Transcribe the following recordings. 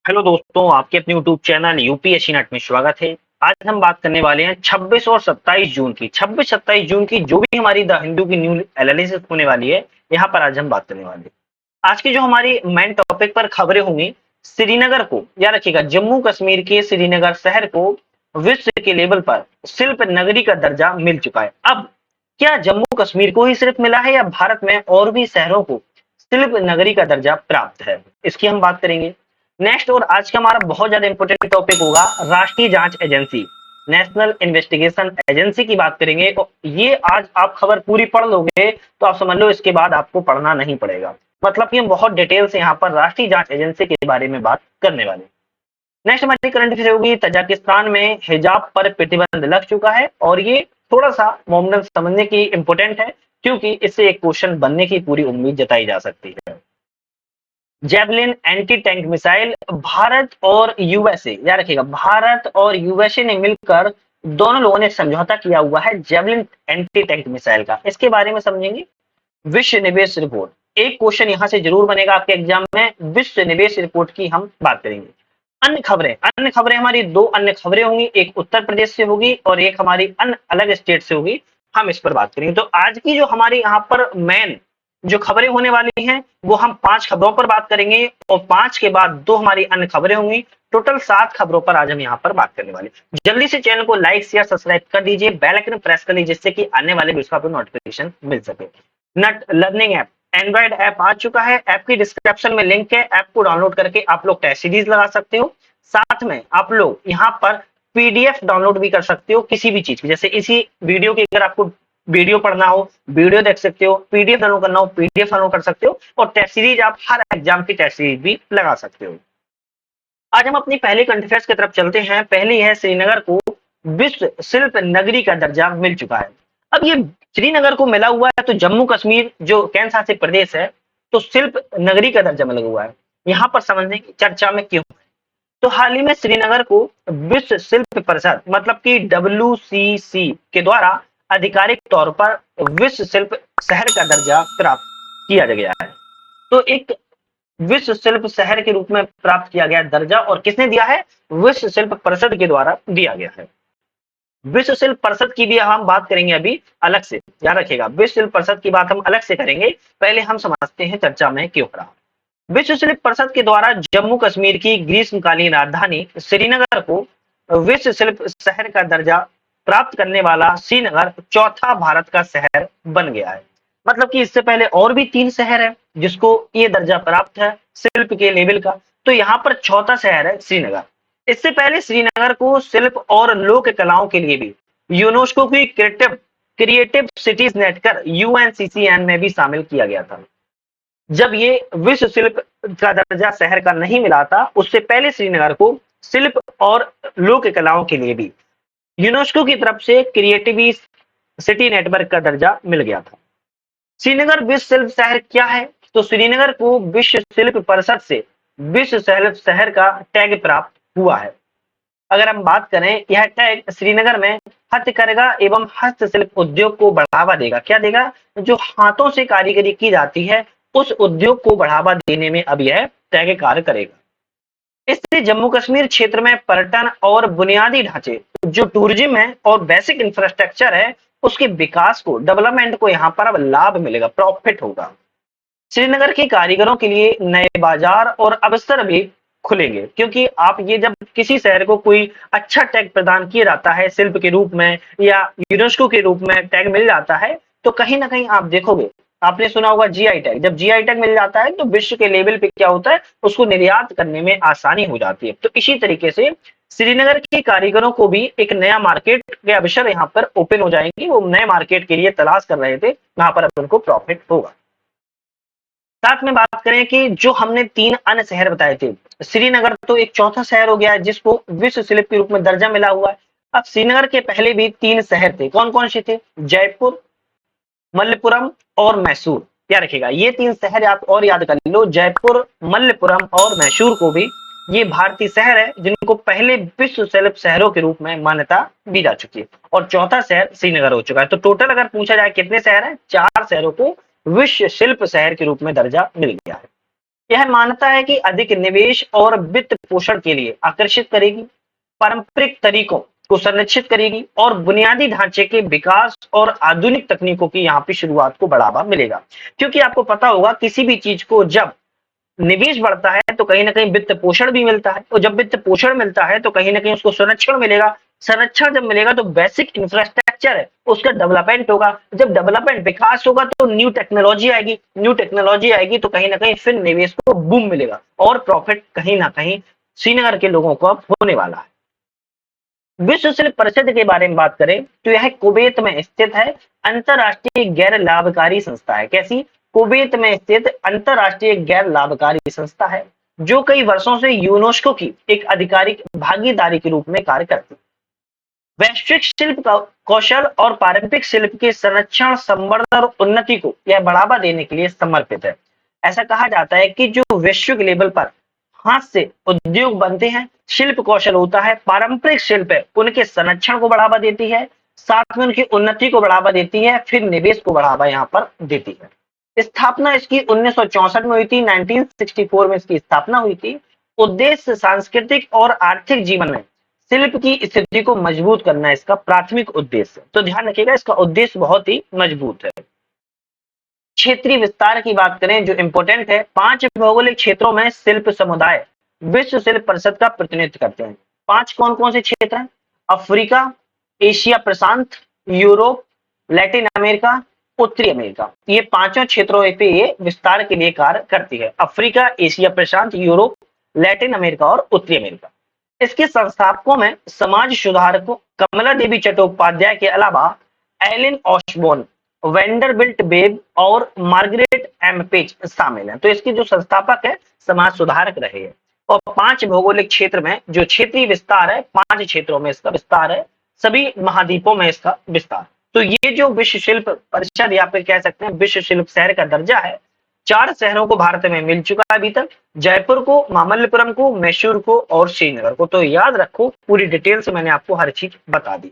Hello दोस्तों, आपके अपने यूट्यूब चैनल यूपीएससी नेट में स्वागत है। आज हम बात करने वाले हैं 26 और 27 जून की। 26-27 जून की जो भी हमारी द हिंदू की न्यू एनालिसिस होने वाली है, यहाँ पर आज हम बात करने वाले हैं। आज की जो हमारी मेन टॉपिक पर खबरें होंगी, श्रीनगर को याद रखिएगा, जम्मू कश्मीर के श्रीनगर शहर को विश्व के लेवल पर शिल्प नगरी का दर्जा मिल चुका है। अब क्या जम्मू कश्मीर को ही सिर्फ मिला है या भारत में और भी शहरों को शिल्प नगरी का दर्जा प्राप्त है, इसकी हम बात करेंगे। नेक्स्ट और आज का हमारा बहुत ज्यादा इंपॉर्टेंट टॉपिक होगा राष्ट्रीय जांच एजेंसी, नेशनल इन्वेस्टिगेशन एजेंसी की बात करेंगे। और ये आज आप खबर पूरी पढ़ लोगे तो आप समझ लो इसके बाद आपको पढ़ना नहीं पड़ेगा। मतलब कि हम बहुत डिटेल से यहाँ पर राष्ट्रीय जांच एजेंसी के बारे में बात करने वाले। नेक्स्ट हमारी करंट अफेयर होगी, तजाकिस्तान में हिजाब पर प्रतिबंध लग चुका है। और ये थोड़ा सा मोमडन समझने की इंपॉर्टेंट है, क्योंकि इससे एक क्वेश्चन बनने की पूरी उम्मीद जताई जा सकती है। Javelin anti tank missile, Bharat और यूएसए, याद रखिएगा भारत और यूएसए ने मिलकर दोनों लोगों ने समझौता किया हुआ है जेवलिन एंटी टैंक मिसाइल का। इसके बारे में समझेंगे। विश्व निवेश रिपोर्ट, एक क्वेश्चन यहां से जरूर बनेगा आपके एग्जाम में। विश्व निवेश रिपोर्ट की हम बात करेंगे। अन्य खबरें हमारी दो अन्य खबरें होंगी, एक उत्तर प्रदेश से होगी और एक हमारी अन्य अलग स्टेट से होगी। हम इस पर बात करेंगे। तो आज की जो हमारी यहाँ पर मेन जो खबरें होने वाली हैं, वो हम 5 खबरों पर बात करेंगे और 5 के बाद 2 हमारी अन्य खबरें होंगी। टोटल 7 खबरों पर आज हम यहाँ पर बात करने वाले। जल्दी से चैनल को लाइक शेयर सब्सक्राइब कर दीजिए, बेल आइकन प्रेस कर लीजिए, जिससे कि आने वाले वीडियो का आपको नोटिफिकेशन मिल सके। नट लर्निंग ऐप, एंड्रॉइड ऐप आ चुका है। ऐप की डिस्क्रिप्शन में लिंक है, ऐप को डाउनलोड करके आप लोग टेस्ट सीरीज लगा सकते हो। साथ में आप लोग यहाँ पर पीडीएफ डाउनलोड भी कर सकते हो किसी भी चीज की। जैसे इसी वीडियो की अगर आपको वीडियो पढ़ना हो, वीडियो देख सकते हो, पीडीएफ डाउनलोड करना हो, पीडीएफ डाउनलोड कर सकते हो। और टेस्ट सीरीज आप हर एग्जाम की टेस्ट सीरीज भी लगा सकते हो। आज हम अपनी पहली करंट अफेयर्स की तरफ चलते हैं। पहली है, श्रीनगर को विश्व शिल्प नगरी का दर्जा मिल चुका है। अब ये श्रीनगर को मिला हुआ है तो जम्मू कश्मीर जो केंद्र शासित प्रदेश है, तो शिल्प नगरी का दर्जा मिला हुआ है। यहाँ पर समझने की चर्चा में क्यों। तो हाल ही में श्रीनगर को विश्व शिल्प परिषद मतलब कि WCC के द्वारा आधिकारिक तौर पर विश्व शिल्प शहर का दर्जा प्राप्त किया गया है। तो एक विश्व शिल्प शहर के रूप में प्राप्त किया गया दर्जा, और किसने दिया है? विश्व शिल्प परिषद के द्वारा दिया गया है। विश्व शिल्प परिषद की भी हम बात करेंगे अभी अलग से, याद रखिएगा विश्व शिल्प परिषद की बात हम अलग से करेंगे। पहले हम समझते हैं चर्चा में क्यों रहा। विश्व शिल्प परिषद के द्वारा जम्मू कश्मीर की ग्रीष्मकालीन राजधानी श्रीनगर को विश्व शिल्प शहर का दर्जा प्राप्त करने वाला श्रीनगर चौथा भारत का शहर बन गया है। मतलब कि इससे पहले और भी 3 शहर है जिसको ये दर्जा प्राप्त है शिल्प के लेवल का, तो यहाँ पर चौथा शहर है श्रीनगर। इससे पहले श्रीनगर को शिल्प और लोक कलाओं के लिए भी यूनेस्को की क्रिएटिव सिटीज नेटवर्क UNCCN में भी शामिल किया गया था। जब ये विश्व शिल्प का दर्जा शहर का नहीं मिला था, उससे पहले श्रीनगर को शिल्प और लोक कलाओं के लिए भी यूनेस्को की तरफ से क्रिएटिव सिटी नेटवर्क का दर्जा मिल गया था। श्रीनगर विश्व शिल्प शहर क्या है? तो श्रीनगर को विश्व शिल्प परिषद से विश्व शिल्प शहर का टैग प्राप्त हुआ है। अगर हम बात करें, यह टैग श्रीनगर में हथकरघा एवं हस्तशिल्प उद्योग को बढ़ावा देगा। क्या देगा? जो हाथों से कारीगरी की जाती है उस उद्योग को बढ़ावा देने में अब यह टैग कार्य करेगा। इससे जम्मू कश्मीर क्षेत्र में पर्यटन और बुनियादी ढांचे जो टूरिज्म है और बेसिक इंफ्रास्ट्रक्चर है, उसके विकास को, डेवलपमेंट को यहाँ पर अब लाभ मिलेगा, प्रॉफिट होगा। श्रीनगर के कारीगरों के लिए नए बाजार और अवसर भी खुलेंगे, क्योंकि आप ये जब किसी शहर को कोई अच्छा टैग प्रदान किया जाता है शिल्प के रूप में या यूनेस्को के रूप में टैग मिल जाता है, तो कहीं ना कहीं आप देखोगे, आपने सुना होगा जीआई टैग। जब जीआई टैग मिल जाता है तो विश्व के लेवल पे क्या होता है, उसको निर्यात करने में आसानी हो जाती है। तो इसी तरीके से श्रीनगर के कारीगरों को भी एक नया मार्केट के अवसर यहाँ पर ओपन हो जाएंगे। वो नए मार्केट के लिए तलाश कर रहे थे, वहां पर अब उनको प्रॉफिट होगा। साथ में बात करें कि जो हमने 3 अन्य शहर बताए थे, श्रीनगर तो एक चौथा शहर हो गया है जिसको विश्व शिल्प के रूप में दर्जा मिला हुआ है। अब श्रीनगर के पहले भी 3 शहर थे, कौन कौन से थे? जयपुर, मल्लपुरम और मैसूर। क्या रखेगा, ये 3 शहर आप और याद कर लो, जयपुर, मल्लपुरम और मैसूर को भी ये भारतीय शहर है जिनको पहले विश्व शिल्प शहरों के रूप में मान्यता दी जा चुकी है। और चौथा शहर श्रीनगर हो चुका है। तो टोटल अगर पूछा जाए कितने शहर हैं, 4 शहरों को विश्व शिल्प शहर के रूप में दर्जा मिल गया है। यह मान्यता है कि अधिक निवेश और वित्त पोषण के लिए आकर्षित करेगी, पारंपरिक तरीकों को संरक्षित करेगी और बुनियादी ढांचे के विकास और आधुनिक तकनीकों की यहाँ पे शुरुआत को बढ़ावा मिलेगा। क्योंकि आपको पता होगा किसी भी चीज को जब निवेश बढ़ता है तो कहीं ना कहीं वित्त पोषण भी मिलता है, और जब वित्त पोषण मिलता है तो कहीं ना कहीं उसको संरक्षण मिलेगा। संरक्षण जब मिलेगा तो बेसिक इंफ्रास्ट्रक्चर है उसका डेवलपमेंट होगा। जब डेवलपमेंट विकास होगा तो न्यू टेक्नोलॉजी आएगी, न्यू टेक्नोलॉजी आएगी तो कहीं ना कहीं फिर निवेश को बूम मिलेगा और प्रॉफिट कहीं ना कहीं श्रीनगर के लोगों को अब होने वाला है। विश्व शिल्प परिषद के बारे में बात करें तो यह कुवैत में स्थित है, अंतरराष्ट्रीय गैर लाभकारी संस्था है। कैसी? कुवैत में स्थित अंतरराष्ट्रीय गैर लाभकारी संस्था है जो कई वर्षों से यूनेस्को की एक आधिकारिक भागीदारी के रूप में कार्य करती है। वैश्विक शिल्प कौशल और पारंपरिक शिल्प के संरक्षण, संवर्धन और उन्नति को यह बढ़ावा देने के लिए समर्पित है। ऐसा कहा जाता है कि जो वैश्विक लेवल पर हाथ से उद्योग बनते हैं, शिल्प कौशल होता है, पारंपरिक शिल्प है, उनके संरक्षण को बढ़ावा देती है, साथ में उनकी उन्नति को बढ़ावा देती है, फिर निवेश को बढ़ावा यहाँ पर देती है। स्थापना इसकी 1964 में हुई थी, 1964 में इसकी स्थापना हुई थी। उद्देश्य सांस्कृतिक और आर्थिक जीवन में शिल्प की स्थिति को मजबूत करना इसका प्राथमिक उद्देश्य। तो ध्यान रखिएगा इसका उद्देश्य बहुत ही मजबूत है। क्षेत्रीय विस्तार की बात करें जो इंपोर्टेंट है, 5 भौगोलिक क्षेत्रों में शिल्प समुदाय विश्व शिल्प परिषद का प्रतिनिधित्व करते हैं। 5 कौन कौन से क्षेत्र हैं? अफ्रीका, एशिया प्रशांत, यूरोप, लैटिन अमेरिका, उत्तरी अमेरिका। ये पांचों क्षेत्रों पे ये विस्तार के लिए कार्य करती है। अफ्रीका, एशिया प्रशांत, यूरोप, लैटिन अमेरिका और उत्तरी अमेरिका। इसके संस्थापकों में समाज सुधारकों कमला देवी चट्टोपाध्याय के अलावा एलिन ऑस्बोर्न, वेंडरबिल्ट बेब और मार्गरेट एम पेज शामिल हैं। तो इसके जो संस्थापक है समाज सुधारक रहे हैं। और 5 भौगोलिक क्षेत्र में जो क्षेत्रीय विस्तार है, 5 क्षेत्रों में इसका विस्तार है, सभी महाद्वीपों में इसका विस्तार। तो ये जो विश्व शिल्प परिषद या फिर कह सकते हैं विश्व शिल्प शहर का दर्जा है, 4 शहरों को भारत में मिल चुका है अभी तक, जयपुर को, मामल्लपुरम को, मैसूर को और श्रीनगर को। तो याद रखो पूरी डिटेल से मैंने आपको हर चीज बता दी।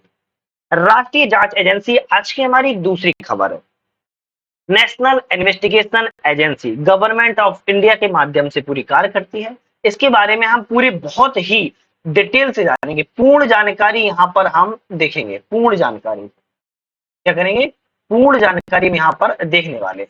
राष्ट्रीय जांच एजेंसी आज की हमारी दूसरी खबर है। National investigation agency government of India के माध्यम से पूरी कार्य करती है। इसके बारे में हम पूरी बहुत ही डिटेल से जानेंगे, पूर्ण जानकारी यहाँ पर हम देखेंगे। पूर्ण जानकारी क्या करेंगे? पूर्ण जानकारी में यहाँ पर देखने वाले।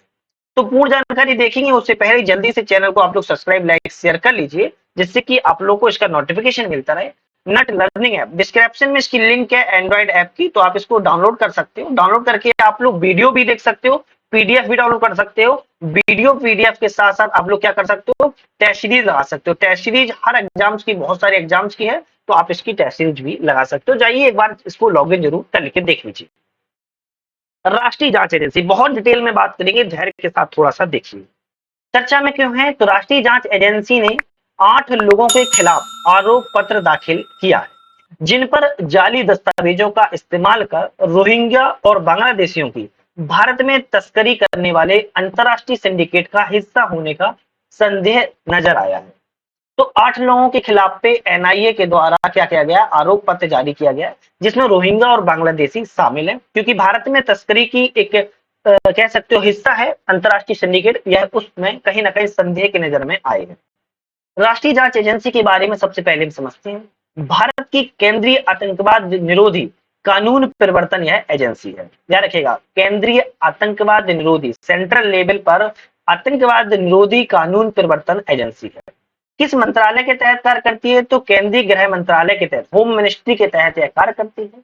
तो पूर्ण जानकारी देखेंगे उससे पहले जल्दी से चैनल को आप लोग सब्सक्राइब, लाइक, शेयर कर लीजिए जिससे कि आप लोग को इसका नोटिफिकेशन मिलता रहे। नट लर्निंग ऐप डिस्क्रिप्शन में इसकी लिंक है एंड्रॉइड ऐप की, तो आप इसको डाउनलोड कर सकते हो। डाउनलोड करके आप लोग वीडियो भी देख सकते हो, पीडीएफ भी डाउनलोड कर सकते हो। वीडियो पीडीएफ के साथ साथ आप लोग क्या कर सकते हो? टेस्ट सीरीज लगा सकते हो। टेस्ट सीरीज हर एग्जाम्स की, बहुत सारे एग्जाम्स की है, तो आप इसकी टेस्ट सीरीज भी लगा सकते हो। जाइए एक बार इसको लॉग इन जरूर कर लेके देख लीजिए। राष्ट्रीय जांच एजेंसी बहुत डिटेल में बात करेंगे, धैर्य के साथ थोड़ा सा देखिए। चर्चा में क्यों है? तो राष्ट्रीय जांच एजेंसी ने 8 लोगों के खिलाफ आरोप पत्र दाखिल किया है जिन पर जाली दस्तावेजों का इस्तेमाल कर रोहिंग्या और बांग्लादेशियों की भारत में तस्करी करने वाले अंतरराष्ट्रीय सिंडिकेट का हिस्सा होने का संदेह नजर आया है। तो 8 लोगों के खिलाफ पे एनआईए के द्वारा क्या किया गया? आरोप पत्र जारी किया गया जिसमें रोहिंग्या और बांग्लादेशी शामिल हैं, क्योंकि भारत में तस्करी की एक कह सकते हो हिस्सा है अंतरराष्ट्रीय सिंडिकेट, यह उसमें कहीं ना कहीं संदेह की नजर में आए हैं। राष्ट्रीय जांच एजेंसी के बारे में सबसे पहले हम समझते हैं। भारत की केंद्रीय आतंकवाद निरोधी कानून प्रवर्तन यह एजेंसी है। याद रखिएगा, केंद्रीय आतंकवाद निरोधी, सेंट्रल लेवल पर आतंकवाद निरोधी कानून प्रवर्तन एजेंसी है। किस मंत्रालय के तहत कार्य करती है? तो केंद्रीय गृह मंत्रालय के तहत, होम मिनिस्ट्री के तहत यह कार्य करती है।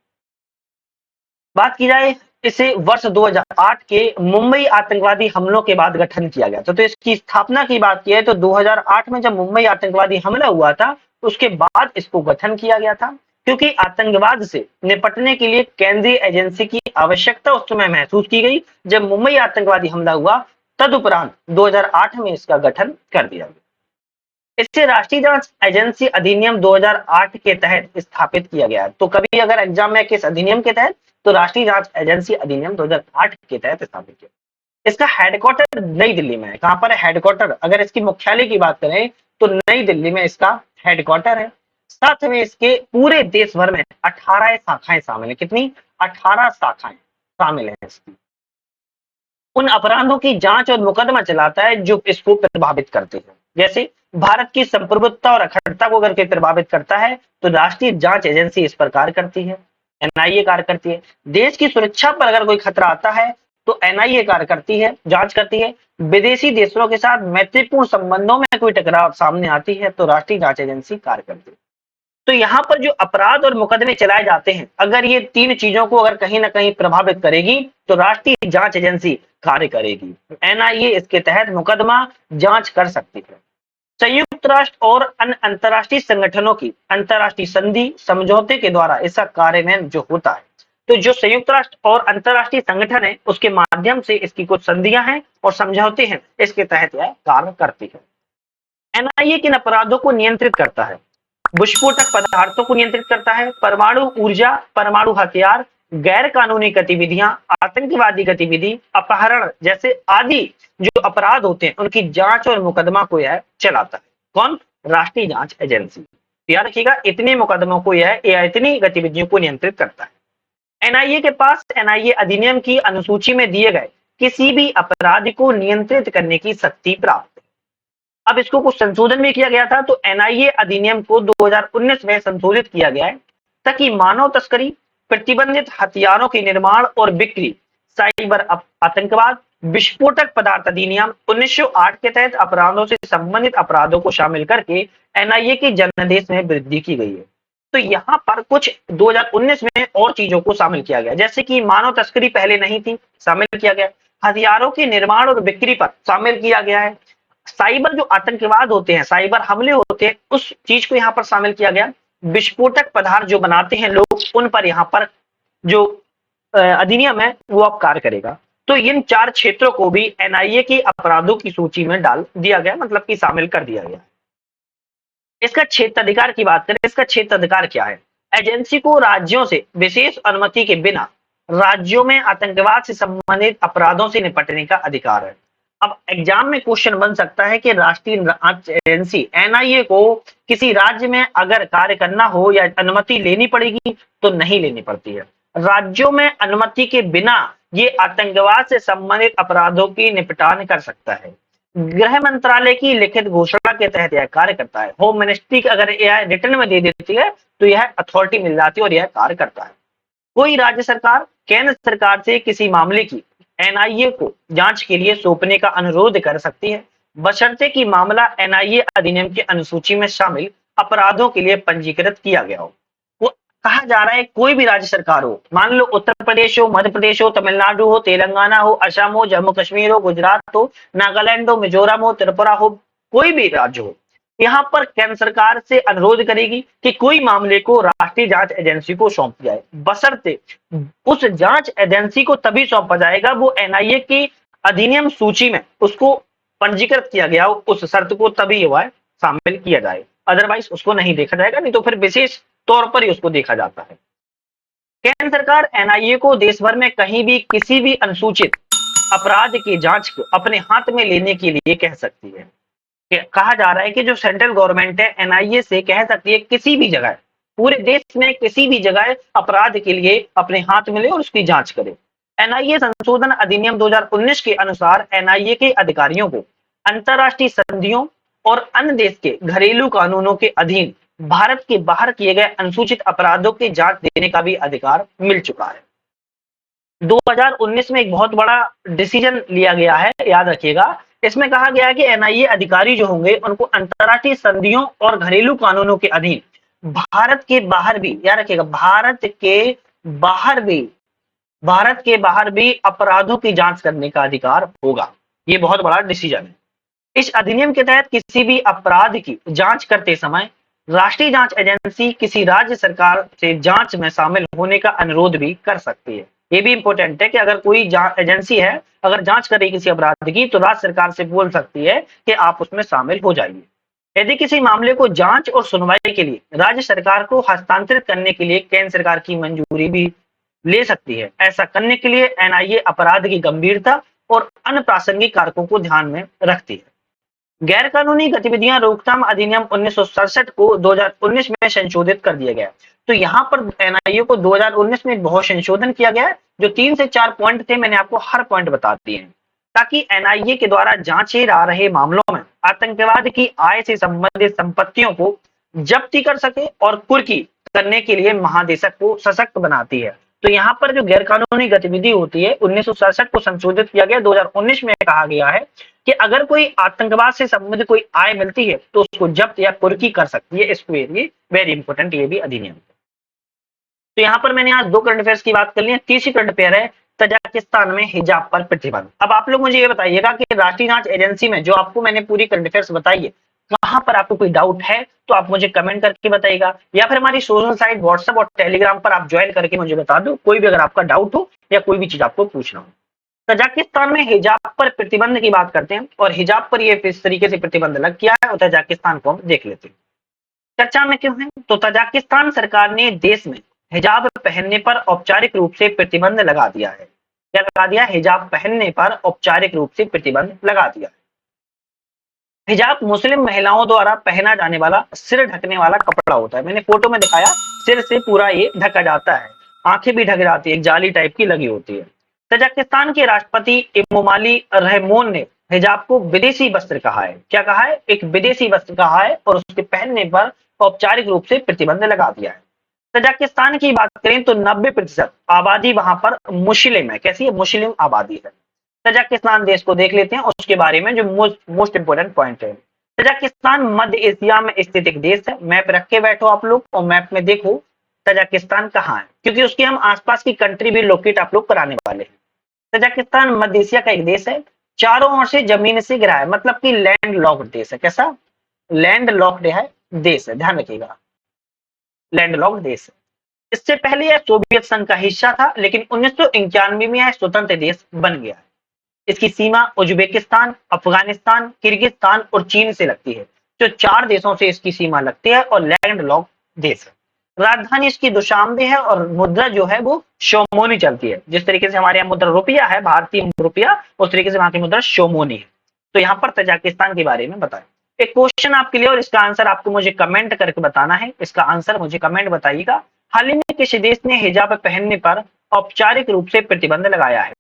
बात की जाए, इसे वर्ष 2008 के मुंबई आतंकवादी हमलों के बाद गठन किया गया था। तो इसकी स्थापना की बात की है तो 2008 में जब मुंबई आतंकवादी हमला हुआ था उसके बाद इसको गठन किया गया था, क्योंकि आतंकवाद से निपटने के लिए केंद्रीय एजेंसी की आवश्यकता उस समय महसूस की गई जब मुंबई आतंकवादी हमला हुआ। तदुपरांत 2008 में इसका गठन कर दिया गया। इससे राष्ट्रीय जांच एजेंसी अधिनियम 2008 के तहत स्थापित किया गया है। तो कभी अगर एग्जाम में किस अधिनियम के तहत? तो राष्ट्रीय जांच एजेंसी अधिनियम 2008 के तहत स्थापित किया। इसका हेडक्वार्टर नई दिल्ली में है। कहां पर है हेडक्वार्टर? अगर इसकी मुख्यालय की बात करें तो नई दिल्ली में इसका हेडक्वार्टर है। साथ में इसके पूरे देश भर में 18 शाखाएं शामिल है। कितनी? 18 शाखाएं शामिल है इसकी। उन अपराधों की जांच और मुकदमा चलाता है जो इसको प्रभावित करते हैं। जैसे भारत की संप्रभुता और अखंडता को अगर कोई प्रभावित करता है तो राष्ट्रीय जांच एजेंसी इस पर कार्य करती है, एनआईए कार्य करती है। देश की सुरक्षा पर अगर कोई खतरा आता है तो एनआईए कार्य करती है, जांच करती है। विदेशी देशों के साथ मैत्रीपूर्ण संबंधों में कोई टकराव सामने आती है तो राष्ट्रीय जांच एजेंसी कार्य करती है। तो यहाँ पर जो अपराध और मुकदमे चलाए जाते हैं, अगर ये तीन चीजों को अगर कहीं ना कहीं प्रभावित करेगी तो राष्ट्रीय जांच एजेंसी कार्य करेगी। एनआईए इसके तहत मुकदमा जांच कर सकती है। संयुक्त राष्ट्र और अन्य अंतर्राष्ट्रीय संगठनों की अंतर्राष्ट्रीय संधि समझौते के द्वारा इसका कार्यान्वयन जो होता है, तो जो संयुक्त राष्ट्र और अंतर्राष्ट्रीय संगठन है उसके माध्यम से इसकी कुछ संधियां हैं और समझौते हैं, इसके तहत यह कार्य करती है। एनआईए किन अपराधों को नियंत्रित करता है? विस्फोटक पदार्थों को नियंत्रित करता है, परमाणु ऊर्जा, परमाणु हथियार, गैर कानूनी गतिविधियां, आतंकवादी गतिविधि, अपहरण जैसे आदि जो अपराध होते हैं उनकी जांच और मुकदमा को यह चलाता है। कौन? राष्ट्रीय जांच एजेंसी। याद रखिएगा, इतने मुकदमों को यह या इतनी गतिविधियों को नियंत्रित करता है। एनआईए के पास एनआईए अधिनियम की अनुसूची में दिए गए किसी भी अपराध को नियंत्रित करने की शक्ति प्राप्त है। अब इसको कुछ संशोधन भी किया गया था, तो एनआईए अधिनियम को 2019 में संशोधित किया गया है ताकि मानव तस्करी, प्रतिबंधित हथियारों के निर्माण और बिक्री, साइबर आतंकवाद, विस्फोटक पदार्थ अधिनियम 1908 के तहत अपराधों से संबंधित अपराधों को शामिल करके एनआईए के जनादेश में वृद्धि की गई है। तो यहाँ पर कुछ 2019 में और चीजों को शामिल किया गया, जैसे कि मानव तस्करी पहले नहीं थी, शामिल किया गया। हथियारों के निर्माण और बिक्री पर शामिल किया गया है। साइबर जो आतंकवाद होते हैं, साइबर हमले होते हैं, उस चीज को यहाँ पर शामिल किया गया। विस्फोटक पदार्थ जो बनाते हैं लोग, उन पर यहाँ पर जो अधिनियम है वो अब कार्य करेगा। तो इन चार क्षेत्रों को भी एनआईए की अपराधों की सूची में डाल दिया गया, मतलब कि शामिल कर दिया गया। इसका क्षेत्राधिकार की बात करें, इसका क्षेत्राधिकार क्या है? एजेंसी को राज्यों से विशेष अनुमति के बिना राज्यों में आतंकवाद से संबंधित अपराधों से निपटने का अधिकार है। अब एग्जाम में क्वेश्चन बन सकता है कि राष्ट्रीय जांच एजेंसी एनआईए को किसी राज्य में अगर कार्य करना हो या अनुमति लेनी पड़ेगी तो नहीं लेनी पड़ती है। राज्यों में अनुमति के बिना ये आतंकवाद से संबंधित अपराधों की निपटान कर सकता है। गृह मंत्रालय की लिखित घोषणा के तहत यह कार्य करता है। होम मिनिस्ट्री अगर यह रिटर्न में दे देती है तो यह अथॉरिटी मिल जाती है और यह कार्य करता है। कोई राज्य सरकार केंद्र सरकार से किसी मामले की एनआईए को जांच के लिए सौंपने का अनुरोध कर सकती है, बशर्ते कि मामला एनआईए अधिनियम की अनुसूची में शामिल अपराधों के लिए पंजीकृत किया गया हो। वो कहा जा रहा है कोई भी राज्य सरकार हो, मान लो उत्तर प्रदेश हो, मध्य प्रदेश हो, तमिलनाडु हो, तेलंगाना हो, असम हो, जम्मू कश्मीर हो, गुजरात हो, नागालैंड हो, मिजोरम हो, त्रिपुरा हो, कोई भी राज्य हो, यहाँ पर केंद्र सरकार से अनुरोध करेगी कि कोई मामले को राष्ट्रीय जांच एजेंसी को सौंप जाए, बशर्ते उस जांच एजेंसी को तभी सौंपा जाएगा वो एनआईए की अधिनियम सूची में उसको पंजीकृत किया गया हो, उस शर्त को तभी हुआ है शामिल किया जाए, अदरवाइज उसको नहीं देखा जाएगा, नहीं तो फिर विशेष तौर पर ही उसको देखा जाता है। केंद्र सरकार एनआईए को देश भर में कहीं भी किसी भी अनुसूचित अपराध की जांच को अपने हाथ में लेने के लिए कह सकती है। कहा जा रहा है कि जो सेंट्रल गवर्नमेंट है एनआईए से कह सकती है किसी भी जगह, पूरे देश में किसी भी जगह अपराध के लिए अपने हाथ में ले और उसकी जांच करे। एनआईए संशोधन अधिनियम 2019 के अनुसार एनआईए के अधिकारियों को अंतरराष्ट्रीय संधियों और अन्य देश के घरेलू कानूनों के अधीन भारत के बाहर किए गए अनुसूचित अपराधों की जांच देने का भी अधिकार मिल चुका है। 2019 में एक बहुत बड़ा डिसीजन लिया गया है, याद रखिएगा। इसमें कहा गया है कि एनआईए अधिकारी जो होंगे उनको अंतरराष्ट्रीय संधियों और घरेलू कानूनों के अधीन भारत के बाहर भी, याद रखिएगा, भारत के बाहर भी अपराधों की जांच करने का अधिकार होगा। ये बहुत बड़ा डिसीजन है। इस अधिनियम के तहत किसी भी अपराध की जांच करते समय राष्ट्रीय जांच एजेंसी किसी राज्य सरकार से जांच में शामिल होने का अनुरोध भी कर सकती है। ये भी इंपॉर्टेंट है कि अगर कोई एजेंसी है अगर जांच करे किसी अपराध की तो राज्य सरकार से बोल सकती है कि आप उसमें शामिल हो जाइए। यदि किसी मामले को जांच और सुनवाई के लिए राज्य सरकार को हस्तांतरित करने के लिए केंद्र सरकार की मंजूरी भी ले सकती है। ऐसा करने के लिए एनआईए अपराध की गंभीरता और अन्य प्रासंगिक कारकों को ध्यान में रखती है। गैर कानूनी गतिविधियां रोकथाम अधिनियम 1967 को 2019 में संशोधित कर दिया गया। तो यहाँ पर एनआईए को 2019 में बहुत संशोधन किया गया है। जो 3 से 4 पॉइंट थे मैंने आपको हर पॉइंट बता दिए हैं। ताकि एनआईए के द्वारा जांचे जा रहे मामलों में आतंकवाद की आय से संबंधित संपत्तियों को जब्ती कर सके और कुर्की करने के लिए महादेशक को सशक्त बनाती है। तो यहाँ पर जो गैरकानूनी गतिविधि होती है 1967 को संशोधित किया गया, 2019 में कहा गया है कि अगर कोई आतंकवाद से संबंधित कोई आय मिलती है तो उसको जब्त या कुर्की कर सकती है। इसको ये वेरी इंपॉर्टेंट, ये भी अधिनियम। तो यहाँ पर मैंने आज 2 करंट अफेयर्स की बात कर ली है। तीसरी करंट अफेयर है तजाकिस्तान में हिजाब पर प्रतिबंध। अब आप लोग मुझे ये बताइएगा कि राष्ट्रीय जांच एजेंसी में जो आपको मैंने पूरी करंट अफेयर्स बताई है, वहां पर आपको कोई डाउट है तो आप मुझे कमेंट करके बताइएगा, या फिर हमारी सोशल साइट व्हाट्सएप और टेलीग्राम पर आप ज्वाइन करके मुझे बता दो, कोई भी अगर आपका डाउट हो या कोई भी चीज आपको पूछना हो। तजाकिस्तान में हिजाब पर प्रतिबंध की बात करते हैं और हिजाब पर ये किस तरीके से प्रतिबंध लग गया है और तजाकिस्तान को हम देख लेते हैं। चर्चा में क्यों है? तो तजाकिस्तान सरकार ने देश में हिजाब पहनने पर औपचारिक रूप से प्रतिबंध लगा दिया है। क्या लगा दिया? हिजाब पहनने पर औपचारिक रूप से प्रतिबंध लगा दिया। हिजाब मुस्लिम महिलाओं द्वारा पहना जाने वाला सिर ढकने वाला कपड़ा होता है। मैंने फोटो में दिखाया, सिर से पूरा ये ढका जाता है, आंखें भी ढक जाती है, एक जाली टाइप की लगी होती है। तजाकिस्तान के राष्ट्रपति इमोमाली रहमोन ने हिजाब को विदेशी वस्त्र कहा है। क्या कहा है? एक विदेशी वस्त्र कहा है और उसके पहनने पर औपचारिक रूप से प्रतिबंध लगा दिया है। तजाकिस्तान की बात करें तो 90% आबादी वहां पर मुस्लिम है। कैसी है? मुस्लिम आबादी है। तजाकिस्तान देश को देख लेते हैं और उसके बारे में जो मोस्ट इंपोर्टेंट पॉइंट है। तजाकिस्तान मध्य एशिया में स्थित एक देश है। मैप रख के बैठो आप लोग और मैप में देखो तजाकिस्तान कहाँ है, क्योंकि उसके हम आसपास की कंट्री भी लोकेट आप लोग कराने वाले हैं। तजाकिस्तान मध्य एशिया का एक देश है, चारों ओर से जमीन से घिरा है, मतलब कि लैंड लॉक्ड देश है। कैसा? लैंड लॉक्ड है देश है, ध्यान रखिएगा, लैंड लॉक्ड देश है। इससे पहले यह सोवियत संघ का हिस्सा था, लेकिन 1991 में यह स्वतंत्र देश बन गया है। इसकी सीमा उज्बेकिस्तान, अफगानिस्तान, किर्गिस्तान और चीन से लगती है। जो 4 देशों से इसकी सीमा लगती है और लैंड लॉक देश है। राजधानी इसकी दुशांबे है और मुद्रा जो है वो शोमोनी चलती है। जिस तरीके से हमारे यहाँ मुद्रा रुपया है, भारतीय रुपया, उस तरीके से वहां की मुद्रा शोमोनी है। तो यहाँ पर तजाकिस्तान के बारे में बताएं। एक क्वेश्चन आपके लिए और इसका आंसर आपको मुझे कमेंट करके बताना है। इसका आंसर मुझे कमेंट बताइएगा। हाल ही में किसी देश ने हिजाब पहनने पर औपचारिक रूप से प्रतिबंध लगाया है?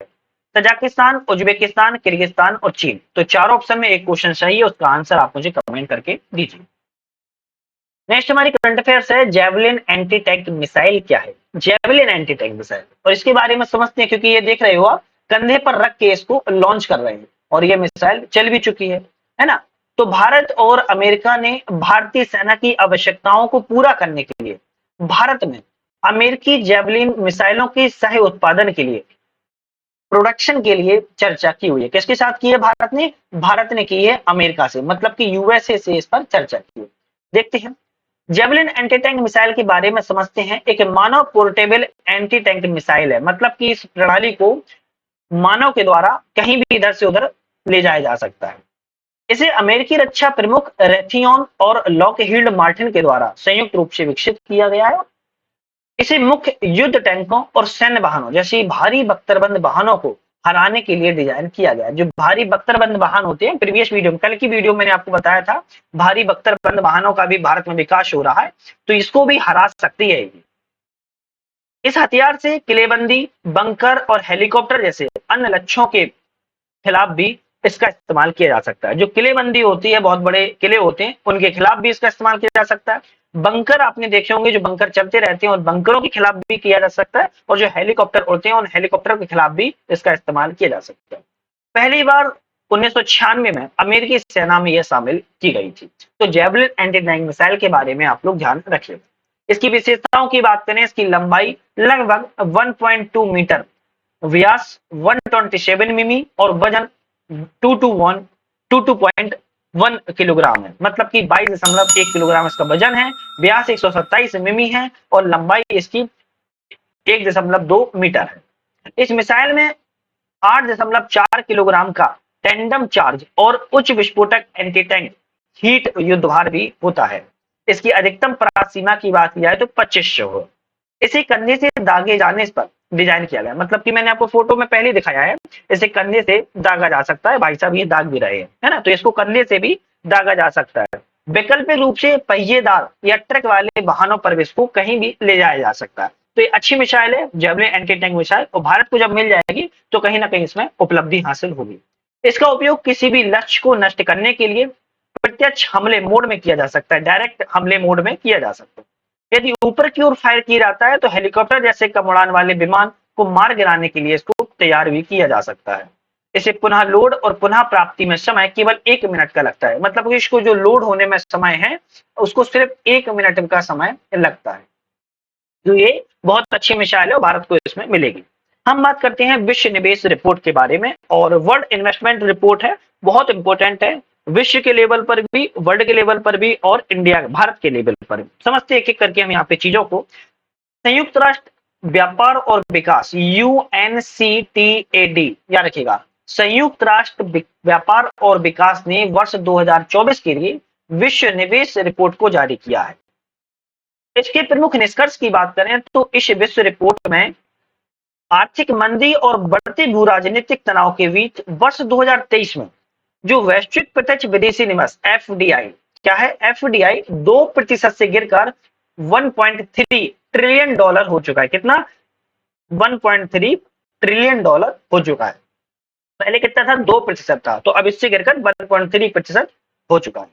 तजाकिस्तान, उज्बेकिस्तान, किर्गिस्तान और चीन। तो चारों ऑप्शन में एक क्वेश्चन सही है, उसका आंसर आप मुझे कमेंट करके दीजिए। नेक्स्ट हमारी करंट अफेयर्स है, जेवलिन एंटी टैंक मिसाइल क्या है? जेवलिन एंटी टैंक मिसाइल, और इसके बारे में समझते हैं, क्योंकि ये देख रहे हो आप कंधे पर रख के इसको लॉन्च कर रहे हैं और ये मिसाइल चल भी चुकी है ना। तो भारत और अमेरिका ने भारतीय सेना की आवश्यकताओं को पूरा करने के लिए भारत में अमेरिकी जेवलिन मिसाइलों के सह उत्पादन के लिए, प्रोडक्शन के लिए चर्चा की हुई है। किसके साथ की है? भारत ने की है अमेरिका से, मतलब कि यूएसए से इस पर चर्चा की है। देखते हैं, जेवलिन एंटी टैंक मिसाइल के बारे में समझते हैं। एक मानव पोर्टेबल एंटी टैंक मिसाइल है, मतलब कि इस प्रणाली को मानव के द्वारा कहीं भी इधर से उधर ले जाया जा सकता है। इसे अमेरिकी रक्षा प्रमुख रेथियोन और लॉकहीड मार्टिन के द्वारा संयुक्त रूप से विकसित किया गया है। इसे मुख्य युद्ध टैंकों और सैन्य वाहनों जैसे भारी बख्तरबंद वाहनों को हराने के लिए डिजाइन किया गया है। जो भारी बख्तरबंद वाहन होते हैं, प्रीवियस वीडियो में, कल की वीडियो मैंने आपको बताया था, भारी बख्तरबंद वाहनों का भी भारत में विकास हो रहा है, तो इसको भी हरा सकती है। इस हथियार से किलेबंदी, बंकर और हेलीकॉप्टर जैसे अन्य लक्ष्यों के खिलाफ भी इसका इस्तेमाल किया जा सकता है। जो किलेबंदी होती है, बहुत बड़े किले होते हैं, उनके खिलाफ भी इसका इस्तेमाल किया जा सकता है। बंकर आपने देखे होंगे, जो बंकर चलते रहते हैं, और बंकरों के खिलाफ भी किया जा सकता है। और जो हेलीकॉप्टर होते हैं, उन हेलीकॉप्टर के खिलाफ भी इसका इस्तेमाल किया जा सकता है। पहली बार 1996 में अमेरिकी सेना में यह शामिल की गई थी। तो जेवलिन एंटी टैंक मिसाइल के बारे में आप लोग ध्यान रखिए। इसकी विशेषताओं की बात करें, इसकी लंबाई लगभग 1.2 मीटर, व्यास 127 मिमी और वजन 2.1 किलोग्राम है, मतलब कि 22.1 किलोग्राम इसका वजन है। व्यास 127 मिमी है और लंबाई इसकी 1.2 मीटर है। इस मिसाइल में 8.4 किलोग्राम का टेंडम चार्ज और उच्च विस्फोटक एंटी टैंक हीट युद्धभार भी होता है। इसकी अधिकतम परास सीमा की बात की जाए तो 2500 हो। इसे कंधे से दागे जाने पर डिजाइन किया गया, मतलब कि मैंने आपको फोटो में पहले दिखाया है, इसे कंधे से दागा जा सकता है। भाई साहब ये दाग भी रहे हैं, है ना, तो इसको कंधे से भी दागा जा सकता है। वैकल्पिक रूप से पहिएदार या ट्रक वाले वाहनों पर भी इसको कहीं भी ले जाया जा सकता है। तो ये अच्छी मिसाइल है जेवलिन एंटी टैंक मिसाइल, और भारत को जब मिल जाएगी तो कहीं ना कहीं इसमें उपलब्धि हासिल होगी। इसका उपयोग किसी भी लक्ष्य को नष्ट करने के लिए प्रत्यक्ष हमले मोड में किया जा सकता है, डायरेक्ट हमले मोड में किया जा सकता है। यदि ऊपर की ओर फायर किया जाता है तो हेलीकॉप्टर जैसे कम उड़ान वाले विमान को मार गिराने के लिए इसको तैयार भी किया जा सकता है। इसे पुनः लोड और पुनः प्राप्ति में समय केवल 1 मिनट का लगता है, मतलब कि इसको जो लोड होने में समय है उसको सिर्फ 1 मिनट का समय लगता है। तो ये बहुत अच्छी मिसाल है और भारत को इसमें मिलेगी। हम बात करते हैं विश्व निवेश रिपोर्ट के बारे में, और वर्ल्ड इन्वेस्टमेंट रिपोर्ट है, बहुत इंपॉर्टेंट है विश्व के लेवल पर भी, वर्ल्ड के लेवल पर भी और इंडिया भारत के लेवल पर भी। समझते एक एक करके हम यहाँ पे चीजों को। संयुक्त राष्ट्र व्यापार और विकास UNCTAD याद रखिएगा, संयुक्त राष्ट्र व्यापार और विकास ने वर्ष 2024 के लिए विश्व निवेश रिपोर्ट को जारी किया है। इसके प्रमुख निष्कर्ष की बात करें तो इस विश्व रिपोर्ट में आर्थिक मंदी और बढ़ते भू राजनीतिक तनाव के बीच वर्ष 2023 में जो वैश्विक प्रत्यक्ष विदेशी निवेश FDI क्या है, FDI 2% से गिरकर 1.3 ट्रिलियन डॉलर हो चुका है। कितना? 1.3 ट्रिलियन डॉलर हो चुका है। पहले कितना था? 2% था, तो अब इससे गिरकर 1.3% हो चुका है।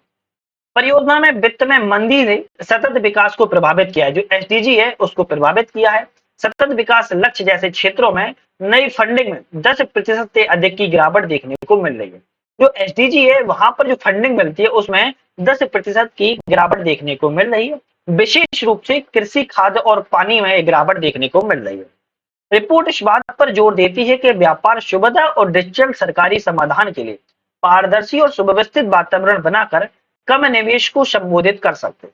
परियोजना में वित्त में मंदी ने सतत विकास को प्रभावित किया है, जो SDG है उसको प्रभावित किया है। सतत विकास लक्ष्य जैसे क्षेत्रों में नई फंडिंग में 10% से अधिक की गिरावट देखने को मिल रही है। जो SDG है वहां पर जो फंडिंग मिलती है उसमें 10% की गिरावट देखने को मिल रही है। विशेष रूप से कृषि, खाद्य और पानी में गिरावट देखने को मिल रही है। रिपोर्ट इस बात पर जोर देती है कि व्यापार सुविधा और डिजिटल सरकारी समाधान के लिए पारदर्शी और सुव्यवस्थित वातावरण बनाकर कम निवेश को संबोधित कर सकते।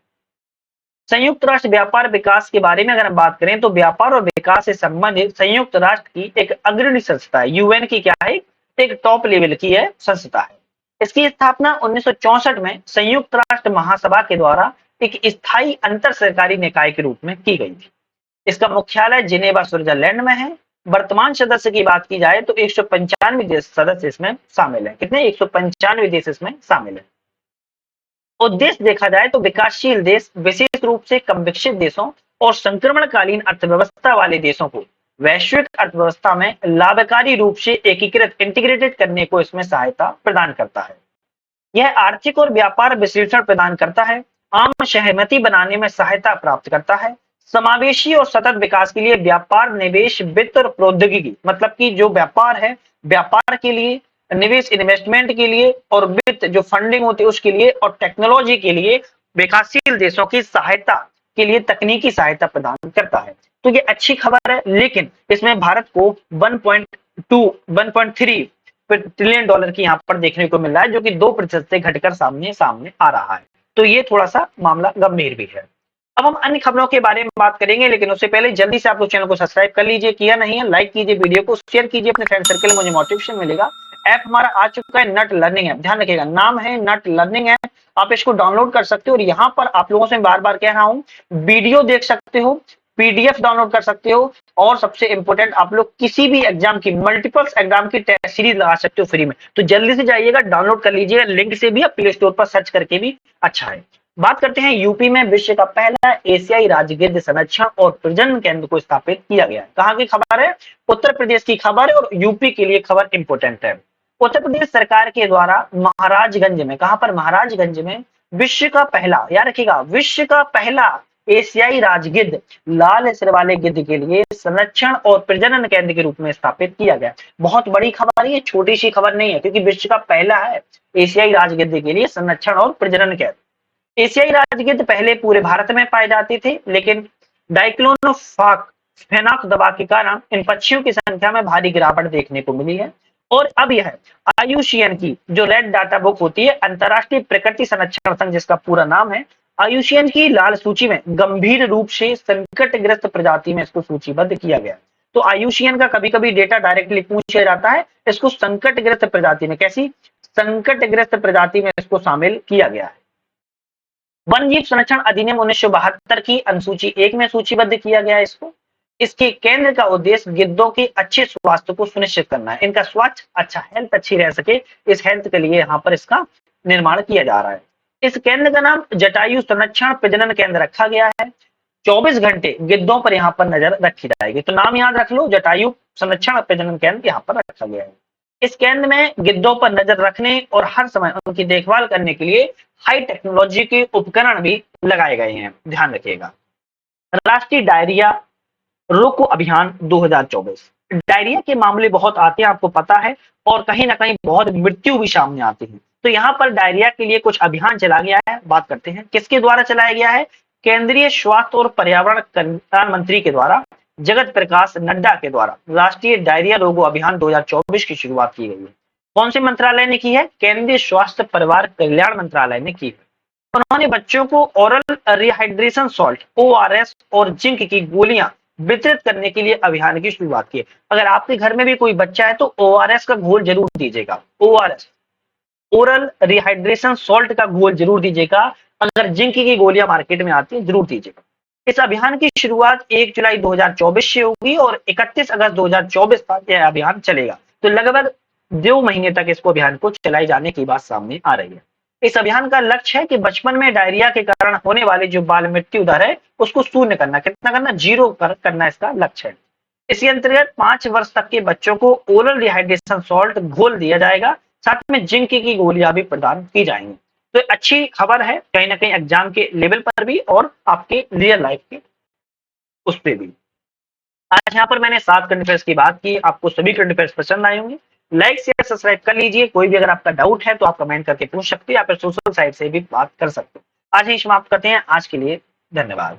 संयुक्त राष्ट्र व्यापार विकास के बारे में अगर हम बात करें तो व्यापार और विकास से संबंधित संयुक्त राष्ट्र की एक अग्रणी संस्था है। UN की क्या है? एक टॉप लेवल की है संस्था है। इसकी स्थापना 1964 में संयुक्त राष्ट्र महासभा के द्वारा एक स्थायी अंतर सरकारी निकाय के रूप में की गई थी। इसका मुख्यालय जिनेवा स्विट्जरलैंड में है। वर्तमान सदस्य की बात की जाए तो 195 देश सदस्य इसमें शामिल है। कितने? 195 देश इसमें शामिल है। उद्देश्य देखा जाए तो विकासशील देश, विशेष रूप से कम विकसित देशों और संक्रमणकालीन अर्थव्यवस्था वाले देशों को वैश्विक अर्थव्यवस्था में लाभकारी रूप से एकीकृत इंटीग्रेटेड करने को इसमें सहायता प्रदान करता है। यह आर्थिक और व्यापार विश्लेषण प्रदान करता है, आम सहमति बनाने में सहायता प्राप्त करता है, समावेशी और सतत विकास के लिए व्यापार, निवेश, वित्त और प्रौद्योगिकी, मतलब कि जो व्यापार है, व्यापार के लिए, निवेश इन्वेस्टमेंट के लिए, और वित्त जो फंडिंग होती है उसके लिए, और टेक्नोलॉजी के लिए विकासशील देशों की सहायता के लिए तकनीकी सहायता प्रदान करता है। तो ये अच्छी खबर है, लेकिन इसमें भारत को 1.3 ट्रिलियन डॉलर की यहाँ पर देखने को मिल रहा है, जो कि 2% से घटकर सामने आ रहा है। तो ये थोड़ा सा मामला गंभीर भी है। अब हम अन्य खबरों के बारे में बात करेंगे, लेकिन उससे पहले जल्दी से आप लोग चैनल को सब्सक्राइब कर लीजिए, किया नहीं है लाइक कीजिए, वीडियो को शेयर कीजिए अपने फ्रेंड सर्कल में, मुझे मोटिवेशन मिलेगा। ऐप हमारा आ चुका है नट लर्निंग ऐप, ध्यान रखिएगा नाम है नट लर्निंग ऐप। आप इसको डाउनलोड कर सकते हो और यहाँ पर आप लोगों से बार बार कह रहा हूँ, वीडियो देख सकते हो, PDF डाउनलोड कर सकते हो, और सबसे इंपॉर्टेंट आप लोग किसी भी एग्जाम की, मल्टीपल एग्जाम की टेस्ट सीरीज लगा सकते हो फ्री में। तो जल्दी से जाइएगा, डाउनलोड कर लीजिएगा, लिंक से भी, प्ले स्टोर पर सर्च करके भी अच्छा है। बात करते हैं यूपी में विश्व का पहला एशियाई राजगिद्ध संरक्षण और प्रजनन केंद्र को स्थापित किया गया है। कहाँ की खबर है? उत्तर प्रदेश की खबर है, और यूपी के लिए खबर इंपॉर्टेंट है। उत्तर प्रदेश सरकार के द्वारा महाराजगंज में, कहां पर? महाराजगंज में विश्व का पहला, याद रखिएगा, विश्व का पहला एशियाई राजगिद्ध लाल सिर वाले गिद्ध के लिए संरक्षण और प्रजनन केंद्र के रूप में स्थापित किया गया। बहुत बड़ी खबर है, ये छोटी सी खबर नहीं है, क्योंकि विश्व का पहला है एशियाई राजगिद्ध के लिए संरक्षण और प्रजनन केंद्र। एशियाई राजगिद्ध पहले पूरे भारत में पाए जाते थे, लेकिन डाइक्लोरोफेनाक दवा के कारण इन पक्षियों की संख्या में भारी गिरावट देखने को मिली है। और अब यह IUCN की जो रेड डाटा बुक होती है, अंतरराष्ट्रीय प्रकृति संरक्षण संघ जिसका पूरा नाम है, IUCN की लाल सूची में गंभीर रूप से संकटग्रस्त प्रजाति में इसको सूचीबद्ध किया गया। तो IUCN का कभी कभी डेटा डायरेक्टली पूछा जाता है, इसको संकटग्रस्त प्रजाति में, कैसी? संकटग्रस्त प्रजाति में इसको शामिल किया गया है। वन जीव संरक्षण अधिनियम 1972 की अनुसूची 1 में सूचीबद्ध किया गया है इसको। इसके केंद्र का उद्देश्य गिद्धों के अच्छे स्वास्थ्य को सुनिश्चित करना है, इनका स्वास्थ्य अच्छा, हेल्थ अच्छी रह सके, इस हेल्थ के लिए यहाँ पर इसका निर्माण किया जा रहा है। इस केंद्र का नाम जटायु संरक्षण प्रजनन केंद्र रखा गया है। 24 घंटे गिद्धों पर यहाँ पर नजर रखी जाएगी, तो नाम याद रख लो, जटायु संरक्षण प्रजनन केंद्र यहाँ पर रखा गया है। इस केंद्र में गिद्धों पर नजर रखने और हर समय उनकी देखभाल करने के लिए हाई टेक्नोलॉजी के उपकरण भी लगाए गए हैं, ध्यान रखिएगा। राष्ट्रीय डायरिया रोको अभियान 2024। डायरिया के मामले बहुत आते हैं, आपको पता है, और कहीं ना कहीं बहुत मृत्यु भी सामने आती है। तो यहाँ पर डायरिया के लिए कुछ अभियान चला गया है, बात करते हैं किसके द्वारा चलाया गया है। केंद्रीय स्वास्थ्य और पर्यावरण कल्याण मंत्री के द्वारा, जगत प्रकाश नड्डा के द्वारा राष्ट्रीय डायरिया रोगो अभियान 2024 की शुरुआत की गई है। कौन से मंत्रालय ने की है? केंद्रीय स्वास्थ्य परिवार कल्याण मंत्रालय ने की है। उन्होंने बच्चों को ओरल रिहाइड्रेशन सॉल्ट ORS और जिंक की गोलियां वितरित करने के लिए अभियान की शुरुआत की है। अगर आपके घर में भी कोई बच्चा है तो ORS का घोल जरूर दीजिएगा। ORS, ओरल रिहाइड्रेशन सॉल्ट का घोल जरूर दीजिएगा। अगर जिंक की गोलियां मार्केट में आती है जरूर दीजिएगा। इस अभियान की शुरुआत 1 जुलाई 2024 से होगी और 31 अगस्त 2024 तक यह अभियान चलेगा। तो लगभग 2 महीने तक इसको अभियान को चलाए जाने की बात सामने आ रही है। इस अभियान का लक्ष्य है कि बचपन में डायरिया के कारण होने वाली जो बाल मृत्यु दर है उसको शून्य करना। कितना करना? 0 करना इसका लक्ष्य है। इसी अंतर्गत 5 वर्ष तक के बच्चों को ओरल रिहाइड्रेशन सॉल्ट घोल दिया जाएगा, साथ में जिंक की गोलियां भी प्रदान की जाएंगी। तो अच्छी खबर है कहीं ना कहीं एग्जाम के लेवल पर भी और आपके रियल लाइफ के उस पर भी। आज यहाँ पर मैंने 7 करंट अफेयर्स की बात की। आपको सभी करंट अफेयर्स पसंद आए होंगे। लाइक शेयर सब्सक्राइब कर लीजिए। कोई भी अगर आपका डाउट है तो आप कमेंट करके पूछ सकते हैं या फिर सोशल साइट से भी बात कर सकते हैं। आज ही समाप्त करते हैं। आज के लिए धन्यवाद।